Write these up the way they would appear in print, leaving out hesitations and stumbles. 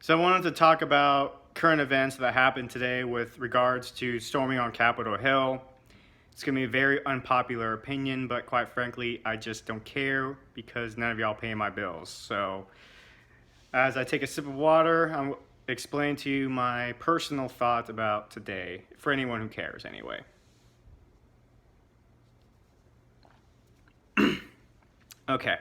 So I wanted to talk about current events that happened today with regards to storming on Capitol Hill. It's going to be a very unpopular opinion, but quite frankly, I just don't care because none of y'all pay my bills. So as I take a sip of water, I'll explain to you my personal thoughts about today, for anyone who cares anyway. Okay.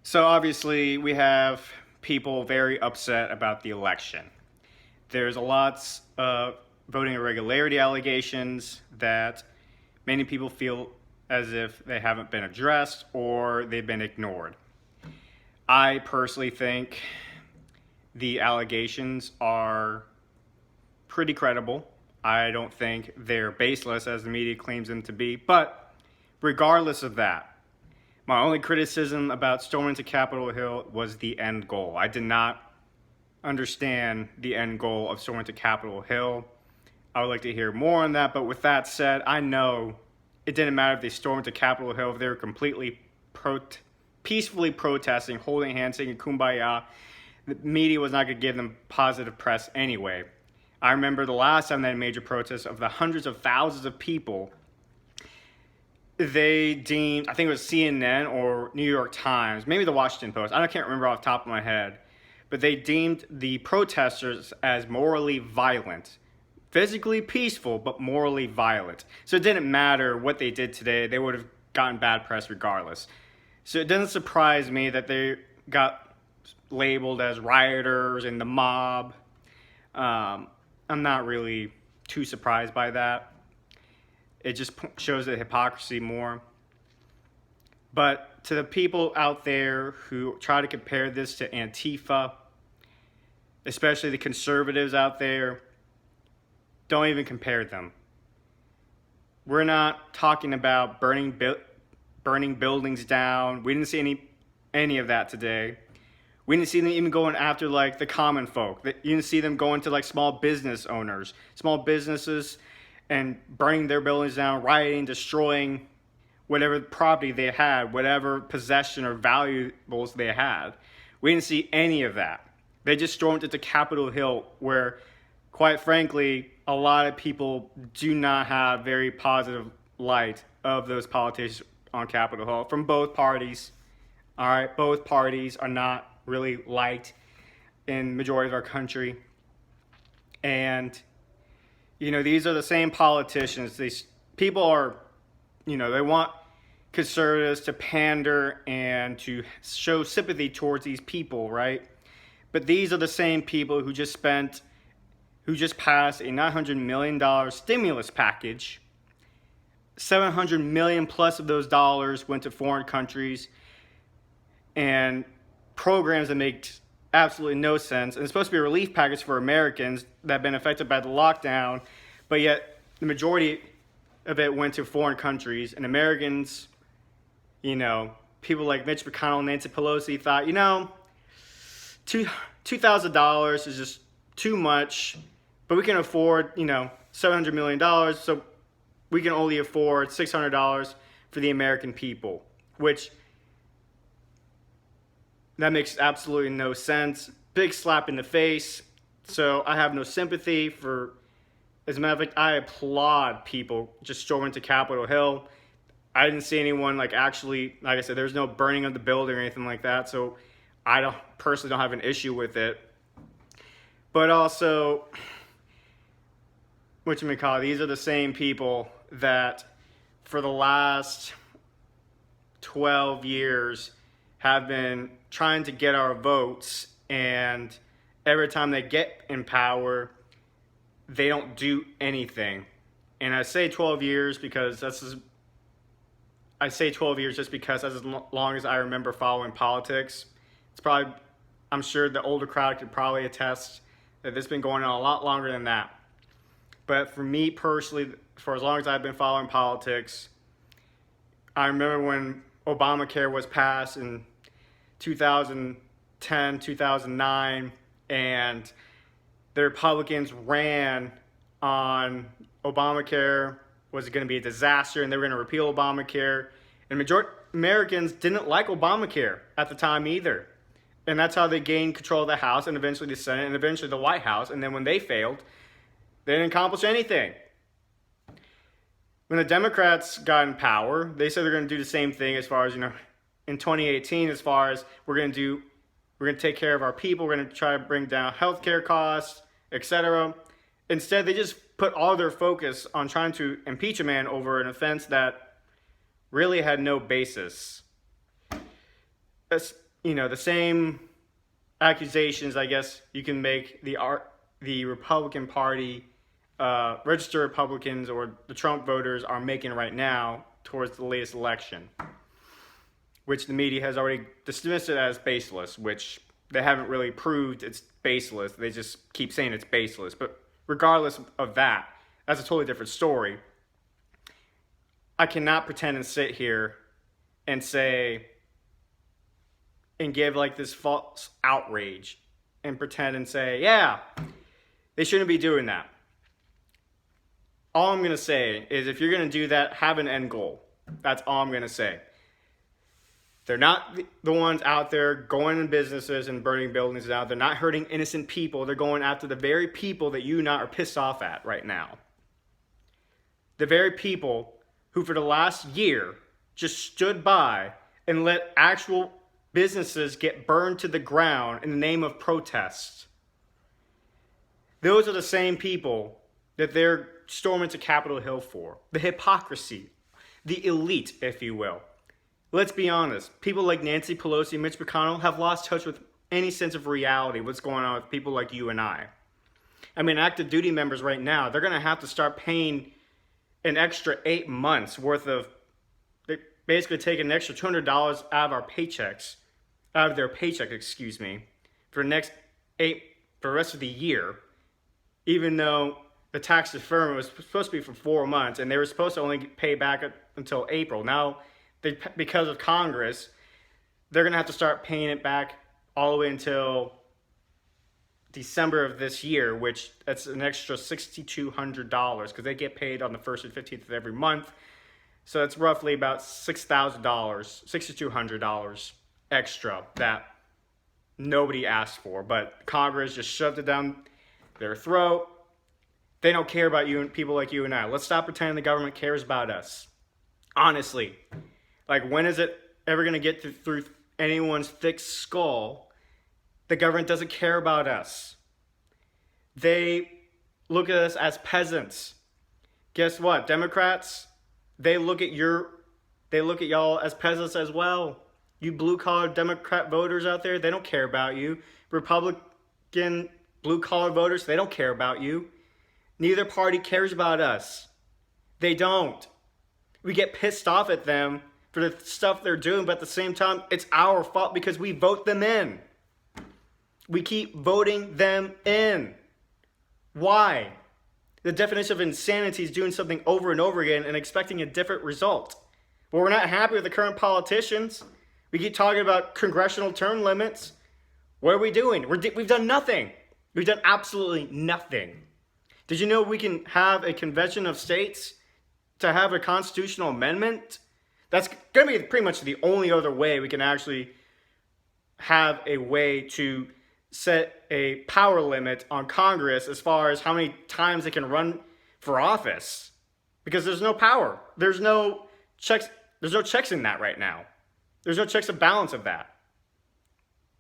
So obviously we have people very upset about the election. There's lots of voting irregularity allegations that many people feel as if they haven't been addressed or they've been ignored. I personally think the allegations are pretty credible. I don't think they're baseless as the media claims them to be, but regardless of that, my only criticism about storming to Capitol Hill was the end goal. I did not understand the end goal of storming to Capitol Hill. I would like to hear more on that, but with that said, I know it didn't matter if they stormed to Capitol Hill, if they were completely peacefully protesting, holding hands, singing Kumbaya. The media was not going to give them positive press anyway. I remember the last time they had a major protest of the hundreds of thousands of people, they deemed, I think it was CNN or New York Times, maybe the Washington Post, I can't remember off the top of my head, but they deemed the protesters as morally violent. Physically peaceful, but morally violent. So it didn't matter what they did today, they would have gotten bad press regardless. So it doesn't surprise me that they got labeled as rioters and the mob. I'm not really too surprised by that. It just shows the hypocrisy more. But to the people out there who try to compare this to Antifa, especially the conservatives out there, don't even compare them. We're not talking about burning buildings down. We didn't see any of that today. We didn't see them even going after like the common folk. You didn't see them going to like small business owners, small businesses, and burning their buildings down, rioting, destroying whatever property they had, whatever possession or valuables they had. We didn't see any of that. They just stormed into Capitol Hill where, quite frankly, a lot of people do not have very positive light of those politicians on Capitol Hill from both parties. All right, both parties are not really liked in the majority of our country. And these are the same politicians. These people are, they want conservatives to pander and to show sympathy towards these people, right? But these are the same people who just passed a $900 million stimulus package. $700 million plus of those dollars went to foreign countries and programs that make absolutely no sense. And it's supposed to be a relief package for Americans that have been affected by the lockdown, but yet the majority of it went to foreign countries. And Americans, people like Mitch McConnell and Nancy Pelosi thought, $2,000 is just too much, but we can afford, $700 million, so we can only afford $600 for the American people, which that makes absolutely no sense. Big slap in the face. So I have no sympathy for, as a matter of fact, I applaud people just storming to Capitol Hill. I didn't see anyone actually, like I said, there's no burning of the building or anything like that. So I personally don't have an issue with it. But also, these are the same people that for the last 12 years have been trying to get our votes, and every time they get in power, they don't do anything. And I say 12 years because just because that's as long as I remember following politics. I'm sure the older crowd could probably attest that this has been going on a lot longer than that. But for me personally, for as long as I've been following politics, I remember when Obamacare was passed in 2010, 2009, and the Republicans ran on Obamacare. Was it going to be a disaster and they were going to repeal Obamacare? And majority Americans didn't like Obamacare at the time either. And that's how they gained control of the House and eventually the Senate and eventually the White House. And then when they failed, they didn't accomplish anything. When the Democrats got in power, they said they're going to do the same thing as far as, in 2018, as far as we're going to take care of our people, we're going to try to bring down healthcare costs, etc. Instead, they just put all their focus on trying to impeach a man over an offense that really had no basis. The same accusations, I guess, you can make the Republican Party, registered Republicans or the Trump voters are making right now towards the latest election, which the media has already dismissed it as baseless, which they haven't really proved it's baseless. They just keep saying it's baseless. But regardless of that, that's a totally different story. I cannot pretend and sit here and say and give like this false outrage and pretend and say, yeah, they shouldn't be doing that. All I'm going to say is if you're going to do that, have an end goal. That's all I'm going to say. They're not the ones out there going in businesses and burning buildings out. They're not hurting innocent people. They're going after the very people that you and I are pissed off at right now. The very people who for the last year just stood by and let actual businesses get burned to the ground in the name of protests. Those are the same people that they're storming to Capitol Hill for. The hypocrisy, the elite, if you will. Let's be honest. People like Nancy Pelosi and Mitch McConnell have lost touch with any sense of reality, what's going on with people like you and I. I mean, active duty members right now, they're going to have to start paying an extra 8 months worth of, they basically take an extra $200 out of our paychecks, out of their paycheck, for the rest of the year, even though the tax deferment was supposed to be for 4 months and they were supposed to only pay back until April. Now, because of Congress, they're going to have to start paying it back all the way until December of this year, which that's an extra $6,200 because they get paid on the 1st and 15th of every month. So that's roughly about $6,000, $6,200 extra that nobody asked for, but Congress just shoved it down their throat. They don't care about you and people like you and I. Let's stop pretending the government cares about us. Honestly. Like, when is it ever going to get through anyone's thick skull? The government doesn't care about us. They look at us as peasants. Guess what? Democrats, they look at y'all as peasants as well. You blue-collar Democrat voters out there, they don't care about you. Republican blue-collar voters, they don't care about you. Neither party cares about us. They don't. We get pissed off at them for the stuff they're doing, but at the same time, it's our fault because we vote them in. We keep voting them in. Why? The definition of insanity is doing something over and over again and expecting a different result. But we're not happy with the current politicians. We keep talking about congressional term limits. What are we doing? We've done nothing. We've done absolutely nothing. Did you know we can have a convention of states to have a constitutional amendment? That's going to be pretty much the only other way we can actually have a way to set a power limit on Congress as far as how many times they can run for office. Because there's no power. There's no checks in that right now. There's no checks and balance of that.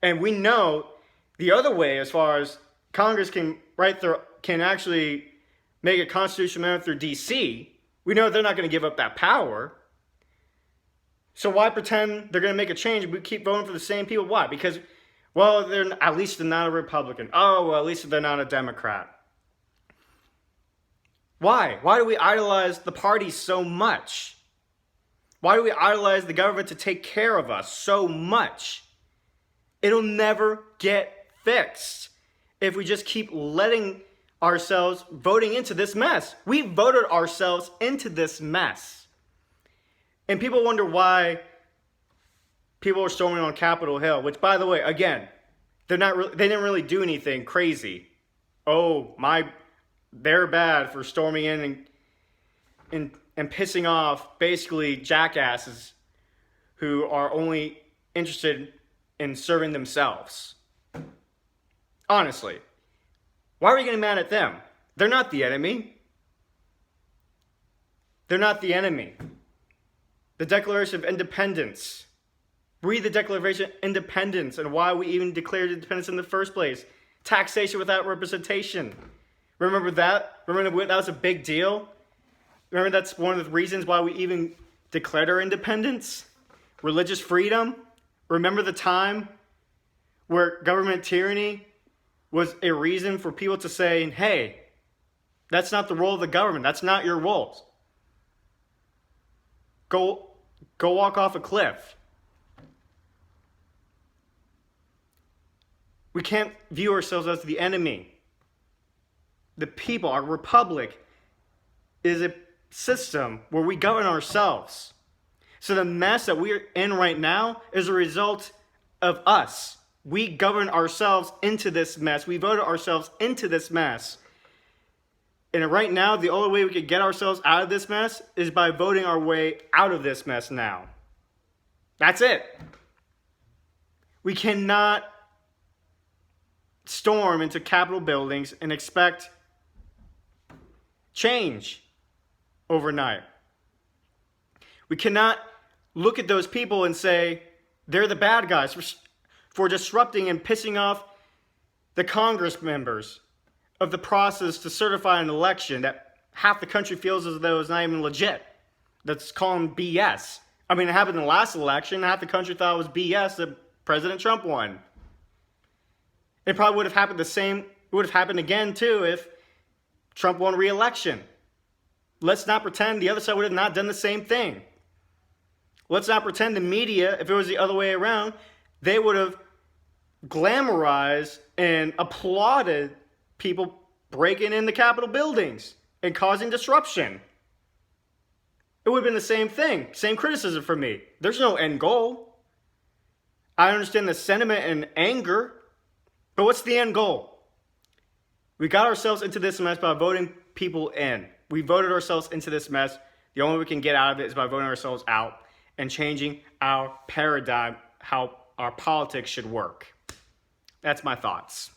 And we know the other way as far as Congress can actually make a constitutional amendment through DC. We know they're not going to give up that power. So why pretend they're going to make a change? We keep voting for the same people. Why? Because, well, at least they're not a Republican. Oh, well, at least they're not a Democrat. Why? Why do we idolize the party so much? Why do we idolize the government to take care of us so much? It'll never get fixed if we just keep letting ourselves voting into this mess. We voted ourselves into this mess. And people wonder why people are storming on Capitol Hill, which, by the way, again, they didn't really do anything crazy. They're bad for storming in and pissing off basically jackasses who are only interested in serving themselves. Honestly. Why are we getting mad at them? They're not the enemy. They're not the enemy. The Declaration of Independence. Read the Declaration of Independence and why we even declared independence in the first place. Taxation without representation. Remember that? Remember that was a big deal? Remember that's one of the reasons why we even declared our independence? Religious freedom? Remember the time where government tyranny was a reason for people to say, hey, that's not the role of the government. That's not your role. Go walk off a cliff. We can't view ourselves as the enemy. The people, our republic, is a system where we govern ourselves. So the mess that we're in right now is a result of us. We govern ourselves into this mess. We voted ourselves into this mess. And right now, the only way we could get ourselves out of this mess is by voting our way out of this mess now. That's it. We cannot storm into Capitol buildings and expect change overnight. We cannot look at those people and say they're the bad guys for disrupting and pissing off the Congress members of the process to certify an election that half the country feels as though it's not even legit. That's calling BS. I mean, it happened in the last election. Half the country thought it was BS that President Trump won. It probably would have happened it would have happened again too if Trump won re-election. Let's not pretend the other side would have not done the same thing. Let's not pretend the media, if it was the other way around, they would have glamorized and applauded people breaking in the Capitol buildings and causing disruption. It would have been the same thing. Same criticism for me. There's no end goal. I understand the sentiment and anger, but what's the end goal? We got ourselves into this mess by voting people in. We voted ourselves into this mess. The only way we can get out of it is by voting ourselves out and changing our paradigm, how our politics should work. That's my thoughts.